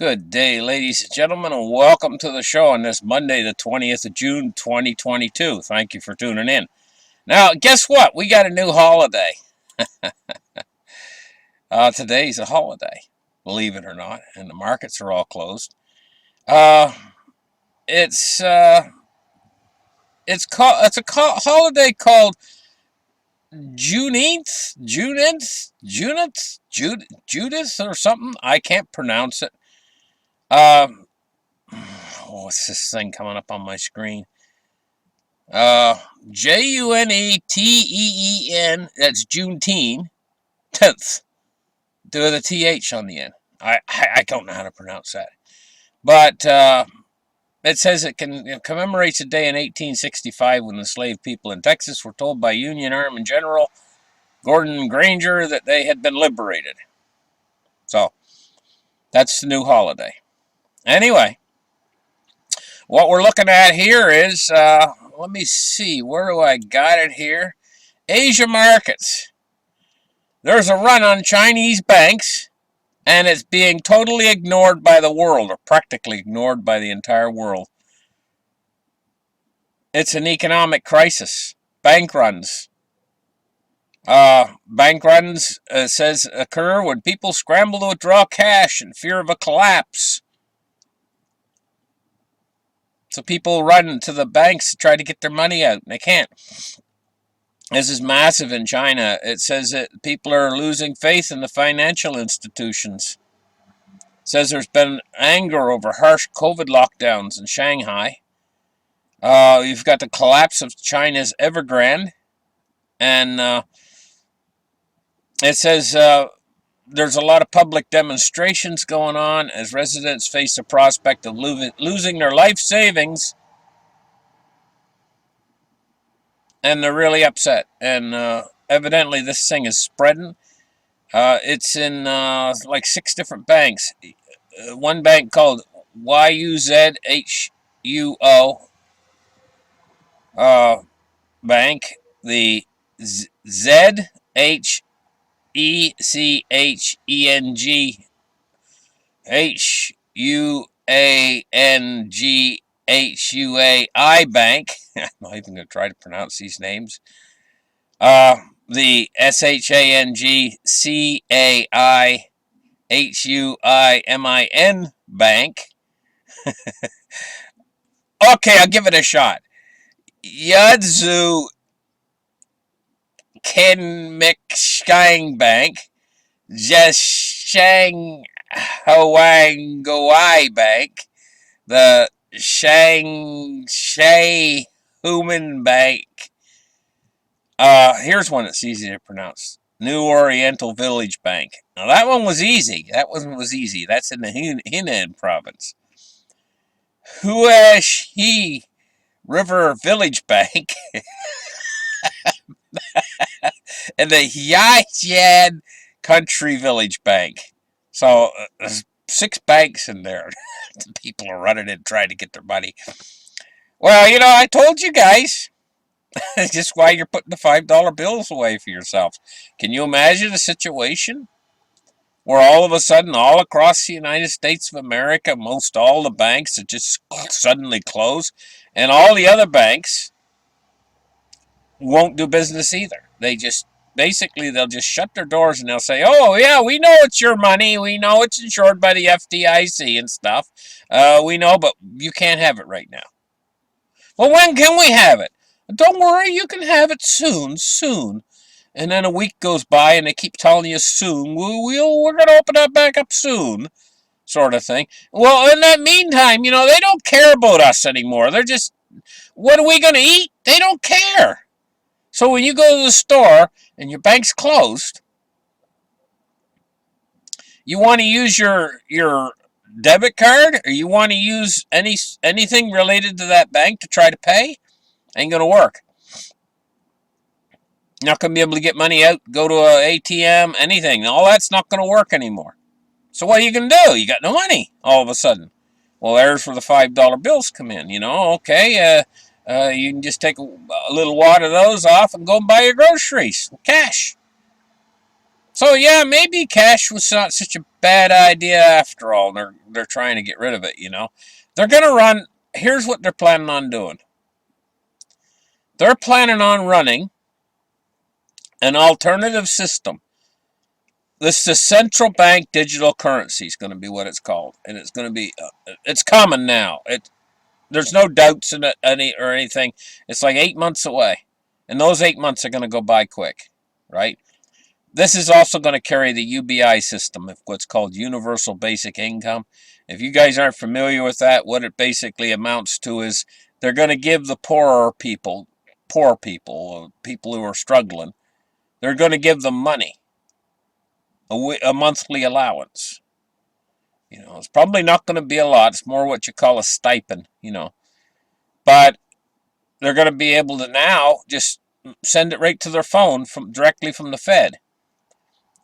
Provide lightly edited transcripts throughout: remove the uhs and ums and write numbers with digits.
Good day, ladies and gentlemen, and welcome to the show on this Monday, the 20th of June, 2022. Thank you for tuning in. Now, guess what? We got a new holiday. Today's a holiday, believe it or not, and the markets are all closed. Uh, it's a holiday called Judith, or something. I can't pronounce it. What's this thing coming up on my screen? Juneteen. That's Juneteenth. 10th. Do the TH on the end. I don't know how to pronounce that. But it says it commemorates a day in 1865 when the enslaved people in Texas were told by Union Army General Gordon Granger that they had been liberated. So, that's the new holiday. Anyway, what we're looking at here is, let me see, where do I got it here? Asia markets. There's a run on Chinese banks, and it's being totally ignored by the world, or practically ignored by the entire world. It's an economic crisis. Bank runs. Bank runs, says, occur when people scramble to withdraw cash in fear of a collapse. So people run to the banks to try to get their money out, and they can't. This is massive in China. It says that people are losing faith in the financial institutions. It says there's been anger over harsh COVID lockdowns in Shanghai. You've got the collapse of China's Evergrande. And it says there's a lot of public demonstrations going on as residents face the prospect of losing their life savings. And they're really upset. And evidently this thing is spreading. It's in like 6 different banks. One bank called YUZHUO Bank. The ZHECHENGHUANGHUAI Bank. I'm not even going to try to pronounce these names. The SHANGCAIHUIMIN Bank. Okay, I'll give it a shot. Yadzu Kenmixshang Bank. Jeshang Hawangawai Bank. The Shangshay Human Bank. Here's one that's easy to pronounce. New Oriental Village Bank. Now that one was easy. That's in the Henan province. Huashi River Village Bank. And the Yijian Country Village Bank. So, there's 6 banks in there. People are running in trying to get their money. Well, I told you guys. Just why you're putting the $5 bills away for yourself. Can you imagine a situation where all of a sudden, all across the United States of America, most all the banks are just suddenly close, and all the other banks won't do business either. They'll just shut their doors and they'll say, oh, yeah, we know it's your money. We know it's insured by the FDIC and stuff. We know, but you can't have it right now. Well, when can we have it? Don't worry, you can have it soon. And then a week goes by and they keep telling you soon. We're going to open up back up soon, sort of thing. Well, in that meantime, they don't care about us anymore. They're just, what are we going to eat? They don't care. So when you go to the store and your bank's closed, you want to use your debit card, or you want to use anything related to that bank to try to pay, ain't going to work. You're not going to be able to get money out, go to an ATM, anything. All that's not going to work anymore. So what are you going to do? You got no money all of a sudden. Well, there's where the $5 bills come in. Okay, you can just take a little wad of those off and go and buy your groceries. Cash. So yeah, maybe cash was not such a bad idea after all. They're trying to get rid of it. They're gonna run. Here's what they're planning on doing. They're planning on running an alternative system. This is central bank digital currency is going to be what it's called, and it's going to be it's coming now. There's no doubts in it or anything. It's like 8 months away, and those 8 months are going to go by quick, right? This is also going to carry the UBI system, what's called Universal Basic Income. If you guys aren't familiar with that, what it basically amounts to is they're going to give the poor people, people who are struggling, they're going to give them money, a monthly allowance. It's probably not going to be a lot. It's more what you call a stipend. But they're going to be able to now just send it right to their phone directly from the Fed.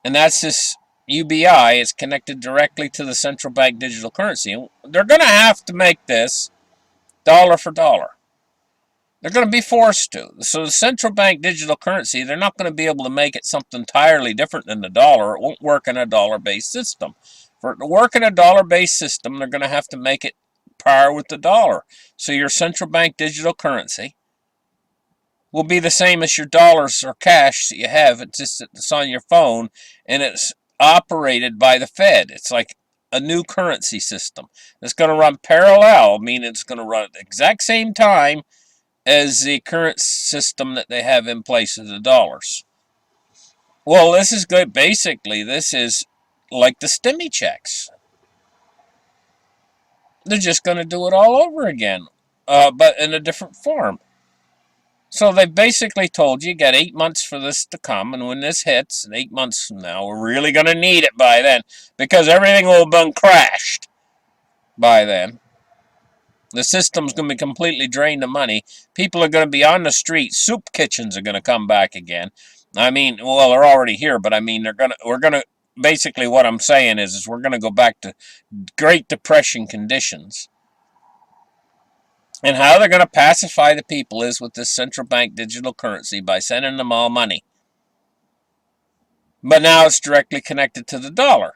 And that's this UBI. It's connected directly to the central bank digital currency. They're going to have to make this dollar for dollar. They're going to be forced to. So the central bank digital currency, they're not going to be able to make it something entirely different than the dollar. It won't work in a dollar-based system. For it to work in a dollar-based system, they're going to have to make it par with the dollar. So your central bank digital currency will be the same as your dollars or cash that you have. It's on your phone, and it's operated by the Fed. It's like a new currency system. It's going to run parallel, meaning it's going to run at the exact same time as the current system that they have in place of the dollars. Well, this is good. Basically, this is like the stimmy checks. They're just going to do it all over again, but in a different form. So they basically told you got 8 months for this to come, and when this hits, 8 months from now, we're really going to need it by then, because everything will have been crashed by then. The system's going to be completely drained of money. People are going to be on the street. Soup kitchens are going to come back again. I mean, well, they're already here, but I mean, we're going to, basically what I'm saying is we're going to go back to Great Depression conditions. And how they're going to pacify the people is with this central bank digital currency by sending them all money. But now it's directly connected to the dollar,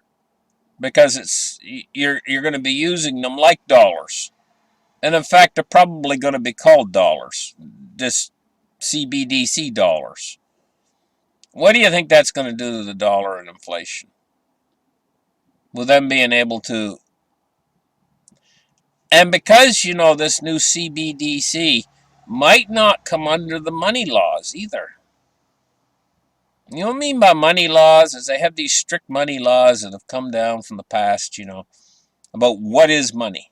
because you're going to be using them like dollars. And in fact, they're probably going to be called dollars. This Cbdc dollars. What do you think that's going to do to the dollar and inflation? With them being able to... And because, this new Cbdc might not come under the money laws either. You know what I mean by money laws? Is they have these strict money laws that have come down from the past, about what is money.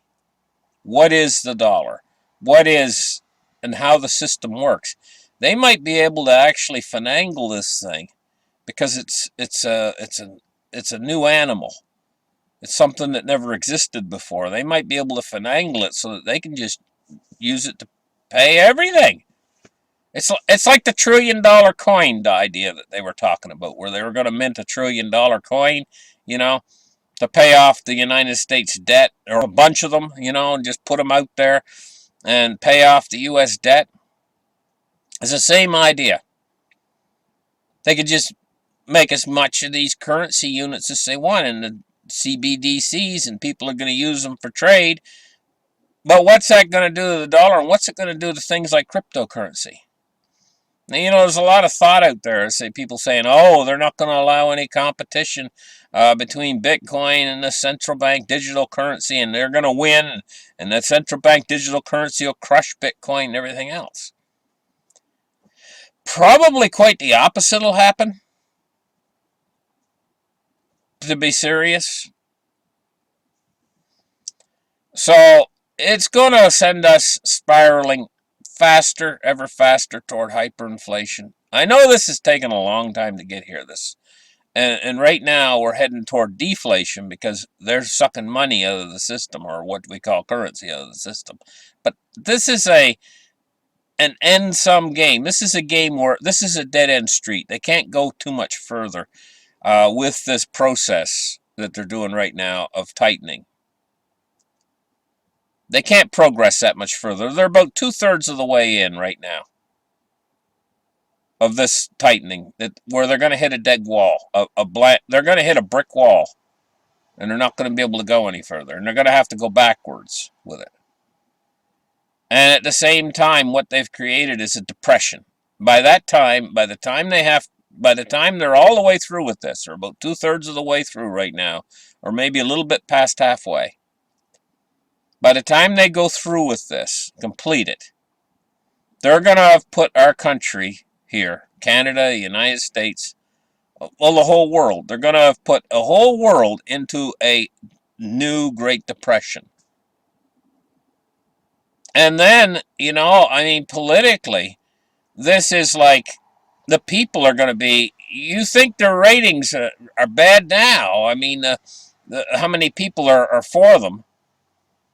What is the dollar? What is and how the system works? They might be able to actually finagle this thing, because it's a new animal. It's something that never existed before. They might be able to finagle it so that they can just use it to pay everything. It's like the $1 trillion coin idea that they were talking about, where they were going to mint a $1 trillion coin, to pay off the United States debt, or a bunch of them, and just put them out there and pay off the U.S. debt. It's the same idea. They could just make as much of these currency units as they want, and the Cbdcs, and people are going to use them for trade. But what's that going to do to the dollar, and what's it going to do to things like cryptocurrency? Now, there's a lot of thought out there. People saying, oh, they're not going to allow any competition between Bitcoin and the central bank digital currency, and they're going to win, and the central bank digital currency will crush Bitcoin and everything else. Probably quite the opposite will happen, to be serious. So it's going to send us spiraling faster, ever faster toward hyperinflation. I know this has taken a long time to get here. And right now we're heading toward deflation, because they're sucking money out of the system, or what we call currency out of the system. But this is an end-sum game. This is a game where this is a dead-end street. They can't go too much further with this process that they're doing right now of tightening. They can't progress that much further. They're about 2/3 of the way in right now. of this tightening, where they're going to hit a dead wall, they're going to hit a brick wall, and they're not going to be able to go any further, and they're going to have to go backwards with it. And at the same time, what they've created is a depression. By the time they're all the way through with this, or about 2/3 of the way through right now, or maybe a little bit past halfway, by the time they go through with this, complete it, they're going to have put our country here, Canada, United States, well, the whole world. They're going to have put a whole world into a new Great Depression. And then, politically, this is like, the people are going to be, you think their ratings are bad now. How many people are for them?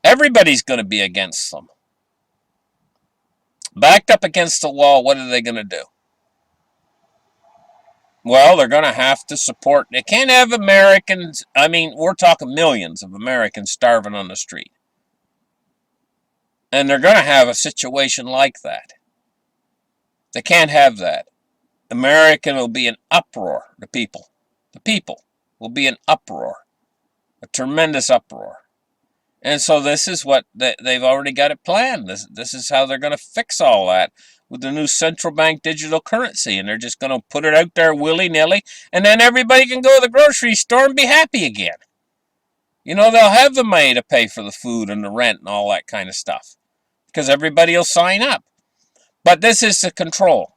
Everybody's going to be against them. Backed up against the wall, what are they going to do? Well, they're going to have to support. They can't have Americans. We're talking millions of Americans starving on the street. And they're going to have a situation like that. They can't have that. America will be in uproar, the people. The people will be in uproar. A tremendous uproar. And so this is what they've already got it planned. This is how they're going to fix all that with the new central bank digital currency. And they're just going to put it out there willy-nilly. And then everybody can go to the grocery store and be happy again. They'll have the money to pay for the food and the rent and all that kind of stuff. Because everybody will sign up. But this is the control.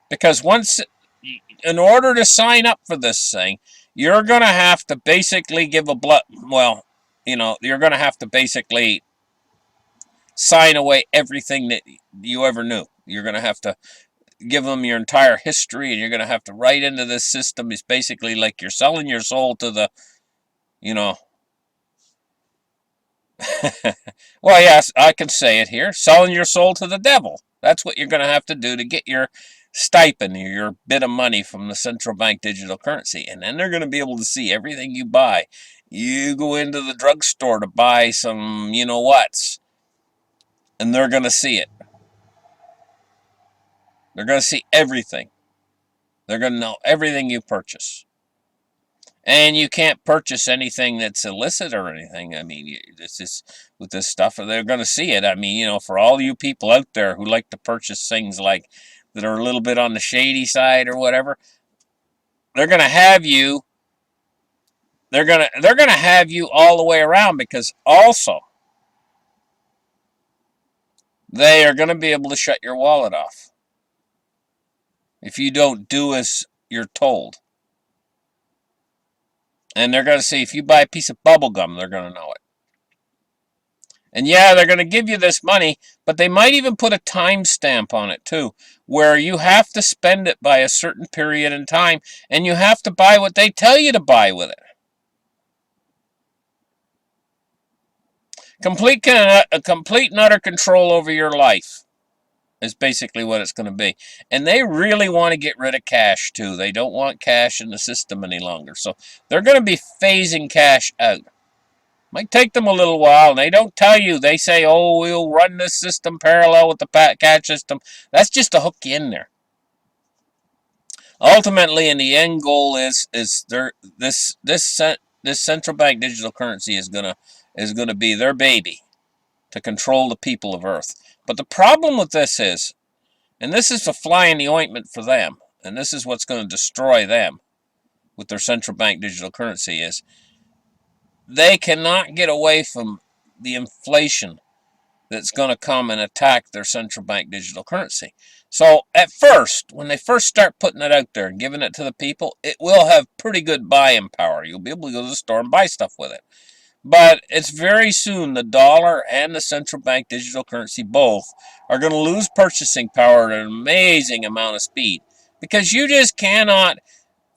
Because in order to sign up for this thing, you're going to have to basically give you're going to have to basically sign away everything that you ever knew. You're going to have to give them your entire history, and you're going to have to write into this system. It's basically like you're selling your soul to the, well, yes, I can say it here, selling your soul to the devil. That's what you're going to have to do to get your stipend, your bit of money from the central bank digital currency. And then they're going to be able to see everything you buy. You go into the drugstore to buy some you-know-whats, and they're going to see it. They're going to see everything. They're going to know everything you purchase. And you can't purchase anything that's illicit or anything. This is with this stuff, they're going to see it. For all you people out there who like to purchase things like that are a little bit on the shady side or whatever, they're going to have you. They're going to have you all the way around, because also they are going to be able to shut your wallet off if you don't do as you're told. And they're going to see, if you buy a piece of bubble gum, they're going to know it. And yeah, they're going to give you this money, but they might even put a timestamp on it too, where you have to spend it by a certain period in time, and you have to buy what they tell you to buy with it. Complete and utter control over your life is basically what it's going to be. And they really want to get rid of cash too. They don't want cash in the system any longer. So they're going to be phasing cash out. Might take them a little while, and they don't tell you. They say, oh, we'll run this system parallel with the cash system. That's just to hook you in there. Ultimately, and the end goal is this central bank digital currency is gonna be their baby to control the people of Earth. But the problem with this is, and this is the fly in the ointment for them, and this is what's going to destroy them with their central bank digital currency, is they cannot get away from the inflation that's going to come and attack their central bank digital currency. So at first, when they first start putting it out there and giving it to the people, it will have pretty good buying power. You'll be able to go to the store and buy stuff with it. But it's very soon the dollar and the central bank digital currency both are going to lose purchasing power at an amazing amount of speed, because you just cannot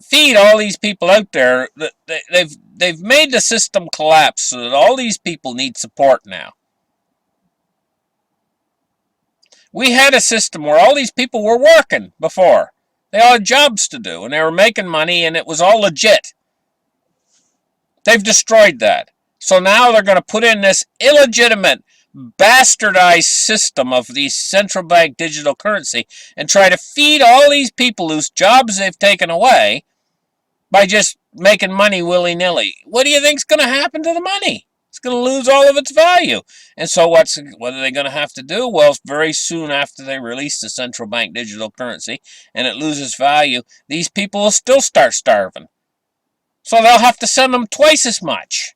feed all these people out there. They've made the system collapse so that all these people need support now. We had a system where all these people were working before. They all had jobs to do, and they were making money, and it was all legit. They've destroyed that. So now they're going to put in this illegitimate bastardized system of the central bank digital currency and try to feed all these people whose jobs they've taken away by just making money willy-nilly. What do you think's going to happen to the money? It's going to lose all of its value. And so what are they going to have to do? Well, very soon after they release the central bank digital currency and it loses value, these people will still start starving. So they'll have to send them twice as much.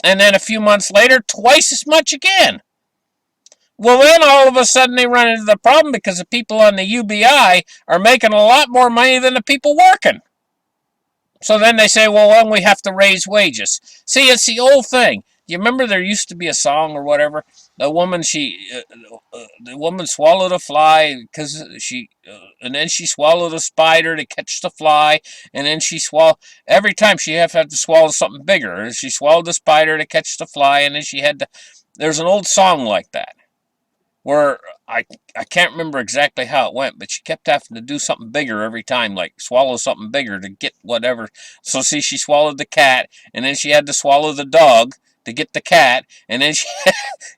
And then a few months later, twice as much again. Well, then all of a sudden they run into the problem because the people on the UBI are making a lot more money than the people working. So then they say, well, we have to raise wages. See, it's the old thing. You remember there used to be a song or whatever? The woman swallowed a fly because and then she swallowed a spider to catch the fly, and then every time she had to swallow something bigger. She swallowed the spider to catch the fly, and then she had to. There's an old song like that, where I can't remember exactly how it went, but she kept having to do something bigger every time, like swallow something bigger to get whatever. So see, she swallowed the cat, and then she had to swallow the dog to get the cat, and then she,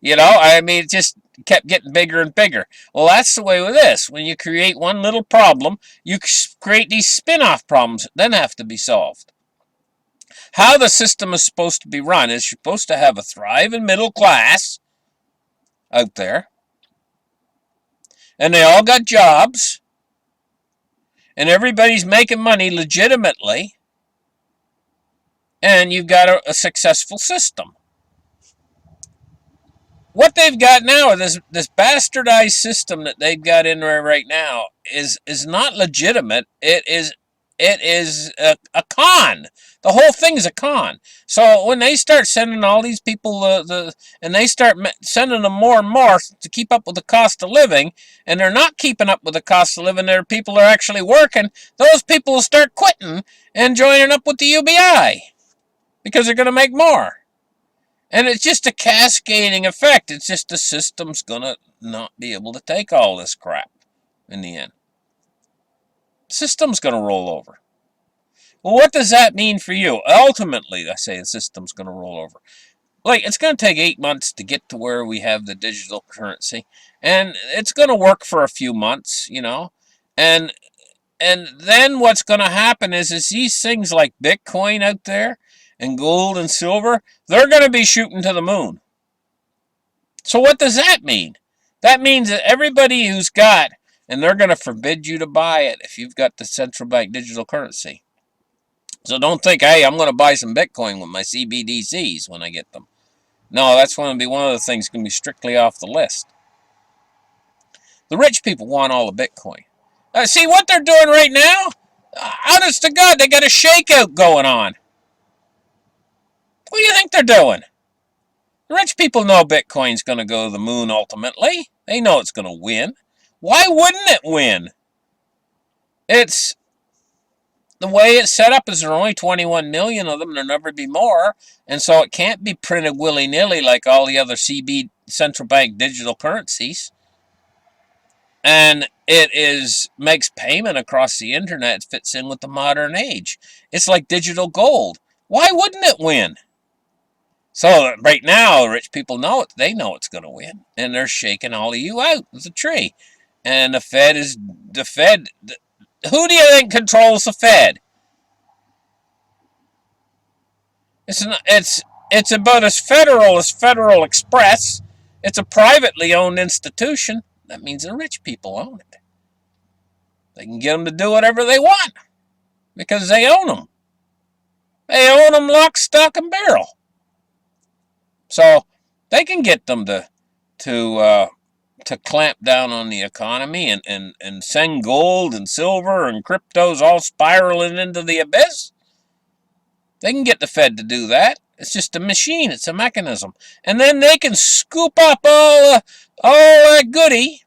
it just kept getting bigger and bigger. Well, that's the way with this. When you create one little problem, you create these spin-off problems that then have to be solved. How the system is supposed to be run is you're supposed to have a thriving middle class out there, and they all got jobs, and everybody's making money legitimately, and you've got a successful system. What they've got now, this bastardized system that they've got in there right now, is not legitimate. It is a con. The whole thing is a con. So when they start sending all these people and they start sending them more and more to keep up with the cost of living, and they're not keeping up with the cost of living, there people are actually working, those people will start quitting and joining up with the UBI because they're going to make more. And it's just a cascading effect. It's just the system's going to not be able to take all this crap in the end. The system's going to roll over. Well, what does that mean for you? Ultimately, I say the system's going to roll over. Like, it's going to take 8 months to get to where we have the digital currency. And it's going to work for a few months, And then what's going to happen is these things like Bitcoin out there and gold and silver, they're going to be shooting to the moon. So what does that mean? That means that everybody who's got, and they're going to forbid you to buy it if you've got the central bank digital currency. So don't think, hey, I'm going to buy some Bitcoin with my Cbdcs when I get them. No, that's going to be one of the things going to be strictly off the list. The rich people want all the Bitcoin. See what they're doing right now? Honest to God, they got a shakeout going on. What do you think they're doing? The rich people know Bitcoin's going to go to the moon ultimately. They know it's going to win. Why wouldn't it win? It's the way it's set up is there are only 21 million of them. There'll never be more. And so it can't be printed willy-nilly like all the other central bank digital currencies. And it makes payment across the internet. It fits in with the modern age. It's like digital gold. Why wouldn't it win? So right now, rich people know it. They know it's going to win. And they're shaking all of you out with a tree. And the Fed. Who do you think controls the Fed? It's about as federal as Federal Express. It's a privately owned institution. That means the rich people own it. They can get them to do whatever they want because they own them. They own them lock, stock, and barrel. So they can get them to clamp down on the economy and send gold and silver and cryptos all spiraling into the abyss. They can get the Fed to do that. It's just a machine. It's a mechanism. And then they can scoop up all that goody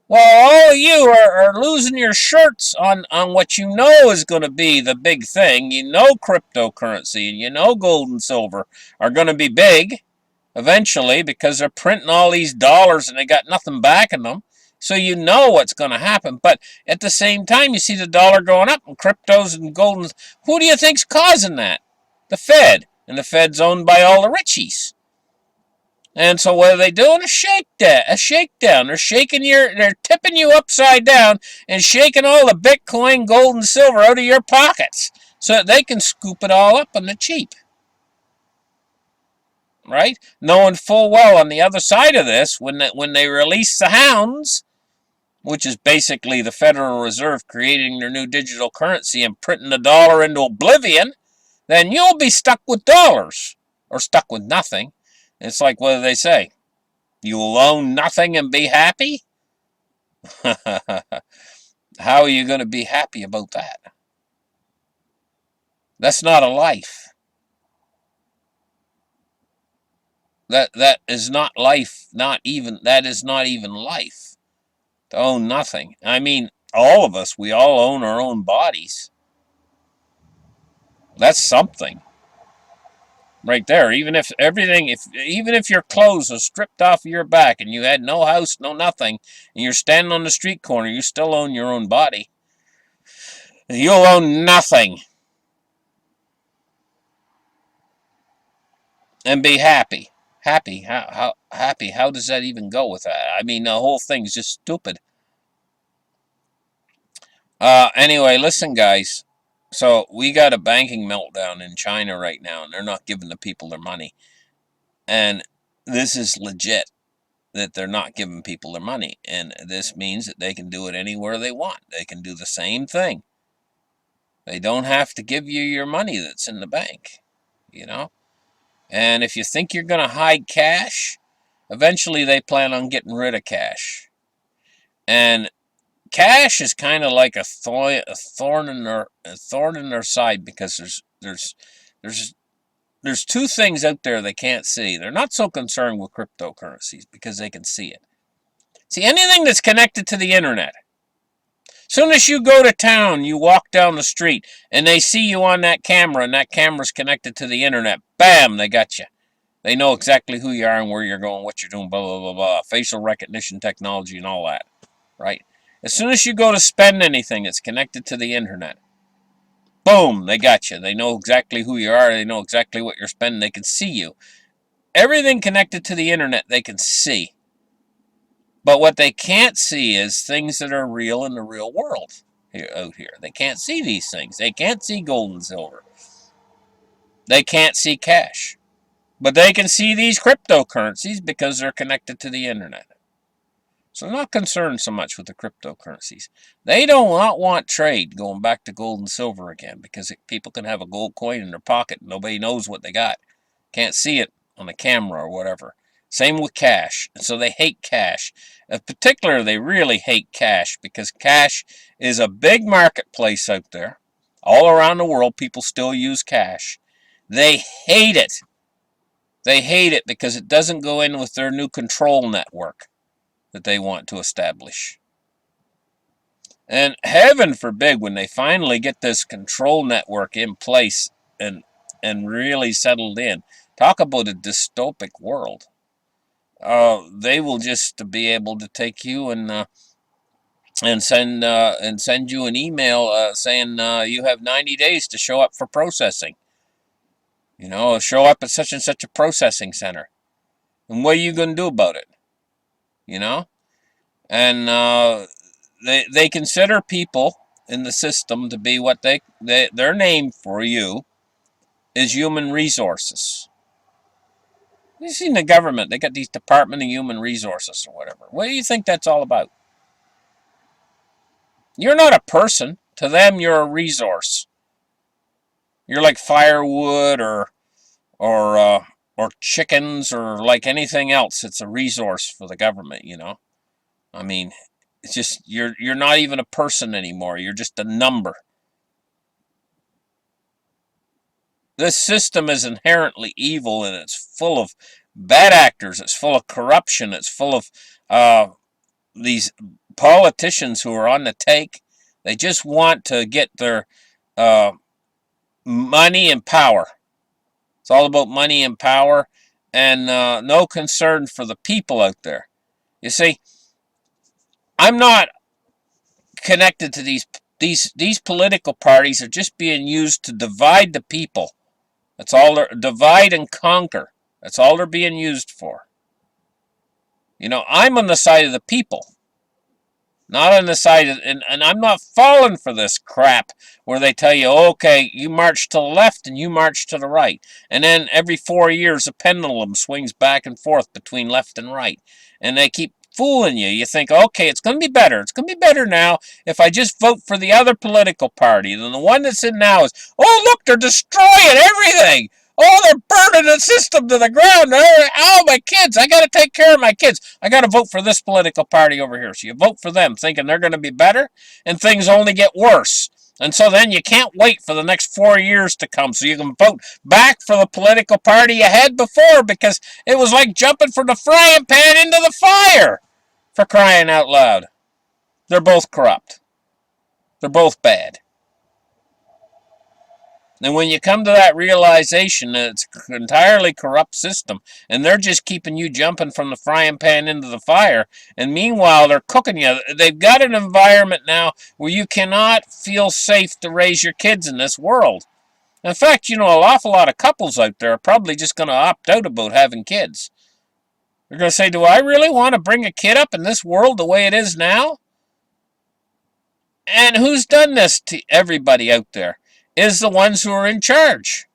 while all of you are losing your shirts on what you know is going to be the big thing. You know cryptocurrency and you know gold and silver are going to be big eventually because they're printing all these dollars and they got nothing backing them. So you know what's going to happen. But at the same time, you see the dollar going up and cryptos and gold. Who do you think's causing that? The Fed. And the Fed's owned by all the richies. And so what are they doing? A shakedown. They're tipping you upside down and shaking all the Bitcoin, gold, and silver out of your pockets so that they can scoop it all up on the cheap. Right? Knowing full well on the other side of this, when they release the Hounds, which is basically the Federal Reserve creating their new digital currency and printing the dollar into oblivion, then you'll be stuck with dollars or stuck with nothing. It's like, what do they say? You will own nothing and be happy? How are you going to be happy about that? That's not a life. That is not life. That is not even life. To own nothing. I mean, all of us, we all own our own bodies. That's something. Right there. Even if your clothes are stripped off of your back and you had no house, no nothing, and you're standing on the street corner, you still own your own body. You'll own nothing. And be happy. Happy? How happy? How does that even go with that? I mean, the whole thing's just stupid. Anyway, listen, guys. So we got a banking meltdown in China right now, and they're not giving the people their money. And this is legit, that they're not giving people their money. And this means that they can do it anywhere they want. They can do the same thing. They don't have to give you your money that's in the bank, you know? And if you think you're going to hide cash, eventually they plan on getting rid of cash. And cash is kind of like a thorn in their side, because there's two things out there they can't see. They're not so concerned with cryptocurrencies because they can see it. See, anything that's connected to the internet. Soon as you go to town, you walk down the street, and they see you on that camera, and that camera's connected to the internet. Bam, they got you. They know exactly who you are and where you're going, what you're doing, blah, blah, blah, blah. Facial recognition technology and all that, right? As soon as you go to spend anything that's connected to the internet, boom, they got you. They know exactly who you are. They know exactly what you're spending. They can see you. Everything connected to the internet, they can see. But what they can't see is things that are real in the real world out here. They can't see these things. They can't see gold and silver. They can't see cash. But they can see these cryptocurrencies because they're connected to the internet. So they're not concerned so much with the cryptocurrencies. They do not want trade going back to gold and silver again, because people can have a gold coin in their pocket and nobody knows what they got. Can't see it on the camera or whatever. Same with cash. And so they hate cash. In particular, they really hate cash because cash is a big marketplace out there. All around the world, people still use cash. They hate it. They hate it because it doesn't go in with their new control network that they want to establish. And heaven forbid, when they finally get this control network in place and really settled in, talk about a dystopic world. They will just be able to take you and send you an email saying you have 90 days to show up for processing. You know, show up at such and such a processing center. And what are you going to do about it? You know? And they consider people in the system to be what their name for you is human resources. You've seen the government, they got these Department of Human Resources or whatever. What do you think that's all about? You're not a person. To them, you're a resource. You're like firewood or chickens or like anything else. It's a resource for the government, you know. I mean, it's just you're not even a person anymore. You're just a number. This system is inherently evil, and it's full of bad actors. It's full of corruption. It's full of these politicians who are on the take. They just want to get their money and power. It's all about money and power, and no concern for the people out there. You see, I'm not connected to these political parties. Are just being used to divide the people. That's all they're divide and conquer. That's all they're being used for. I'm on the side of the people. Not on the side of, and I'm not falling for this crap where they tell you, okay, you march to the left and you march to the right. And then every 4 years, a pendulum swings back and forth between left and right. And they keep fooling you. You think, okay, it's going to be better. It's going to be better now if I just vote for the other political party. Then the one that's in now is, oh, look, they're destroying everything. Oh, they're burning the system to the ground. Oh, my kids. I got to take care of my kids. I got to vote for this political party over here. So you vote for them thinking they're going to be better, and things only get worse. And so then you can't wait for the next 4 years to come so you can vote back for the political party you had before, because it was like jumping from the frying pan into the fire, for crying out loud. They're both corrupt. They're both bad. And when you come to that realization that it's an entirely corrupt system, and they're just keeping you jumping from the frying pan into the fire, and meanwhile they're cooking you, they've got an environment now where you cannot feel safe to raise your kids in this world. In fact, an awful lot of couples out there are probably just going to opt out about having kids. They're going to say, do I really want to bring a kid up in this world the way it is now? And who's done this to everybody out there? Is the ones who are in charge.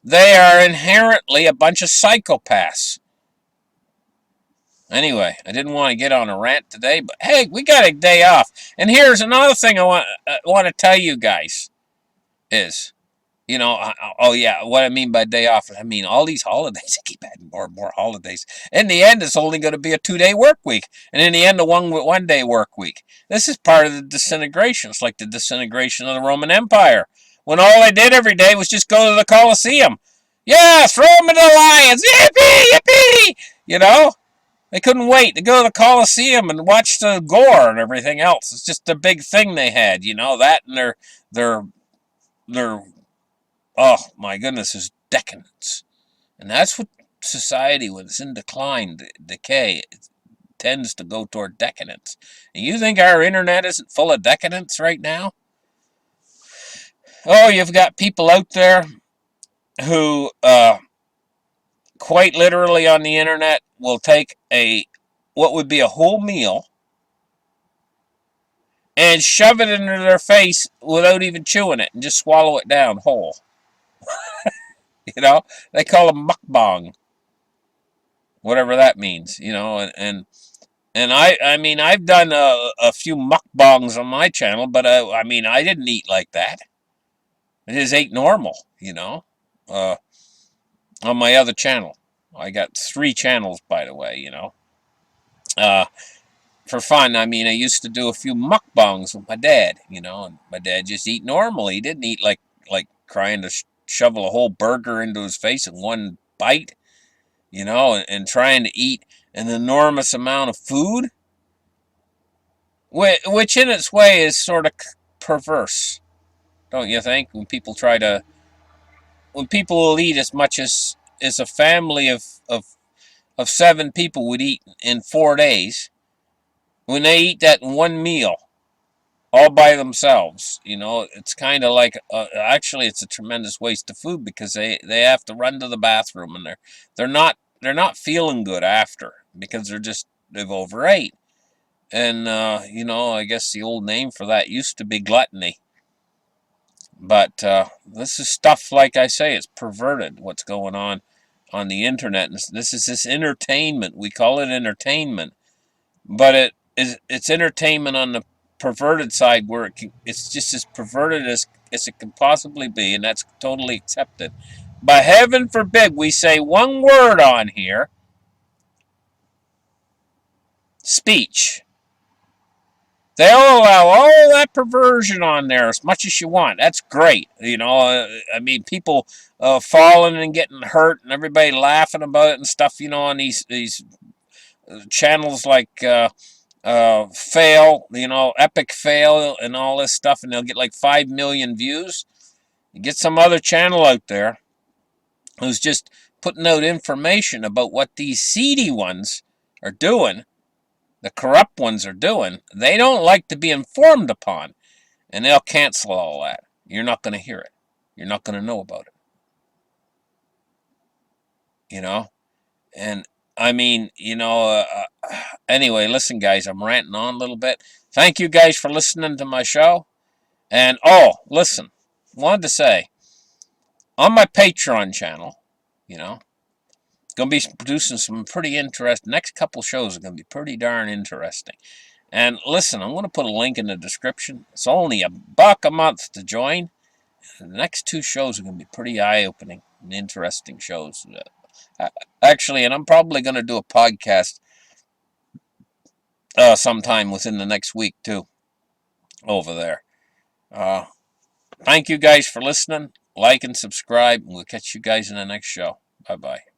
They are inherently a bunch of psychopaths. Anyway, I didn't want to get on a rant today, but hey, we got a day off. And here's another thing I want to tell you guys is, oh yeah, what I mean by day off, I mean all these holidays. I keep adding more and more holidays. In the end, it's only going to be a 2-day work week, and in the end, a one-day work week. This is part of the disintegration. It's like the disintegration of the Roman Empire, when all they did every day was just go to the Colosseum. Yeah, throw them into the lions. Yippee, yippee! They couldn't wait to go to the Colosseum and watch the gore and everything else. It's just a big thing they had, that and their oh my goodness, is decadence. And that's what society, when it's in decline, decay, it tends to go toward decadence. And you think our internet isn't full of decadence right now? Oh, you've got people out there who quite literally on the internet will take what would be a whole meal and shove it into their face without even chewing it and just swallow it down whole. They call them mukbang, whatever that means, and I mean, I've done a few mukbangs on my channel, but I mean, I didn't eat like that. It just ate normal, on my other channel. I got 3 channels, by the way, for fun. I mean, I used to do a few mukbangs with my dad, and my dad just eat normal. He didn't eat like trying to shovel a whole burger into his face in one bite, and trying to eat an enormous amount of food, which in its way is sort of perverse, don't you think? When people will eat as much as a family of 7 people would eat in 4 days, when they eat that in one meal, all by themselves, it's kind of like, actually, it's a tremendous waste of food, because they have to run to the bathroom, and they're not feeling good after, because they've overate. And I guess the old name for that used to be gluttony. But this is stuff, like I say, it's perverted, what's going on the internet. And this is this entertainment. We call it entertainment, but it's entertainment on the perverted side, where it's just as perverted as it can possibly be, and that's totally accepted. But heaven forbid we say one word on here: speech. They'll allow all that perversion on there as much as you want. That's great. I mean, people falling and getting hurt, and everybody laughing about it and stuff, on these channels like Fail, Epic Fail and all this stuff, and they'll get like 5 million views. You get some other channel out there who's just putting out information about what these seedy ones are doing, the corrupt ones are doing. They don't like to be informed upon, and they'll cancel all that. You're not going to hear it. You're not going to know about it. And I mean, anyway, listen, guys, I'm ranting on a little bit. Thank you guys for listening to my show. And, listen, wanted to say, on my Patreon channel, you know, going to be producing some pretty interesting, next couple shows are going to be pretty darn interesting. And listen, I'm going to put a link in the description. It's only $1 a month to join. And the next 2 shows are going to be pretty eye-opening and interesting shows. Actually, and I'm probably going to do a podcast sometime within the next week, too, over there. Thank you guys for listening. Like and subscribe, and we'll catch you guys in the next show. Bye-bye.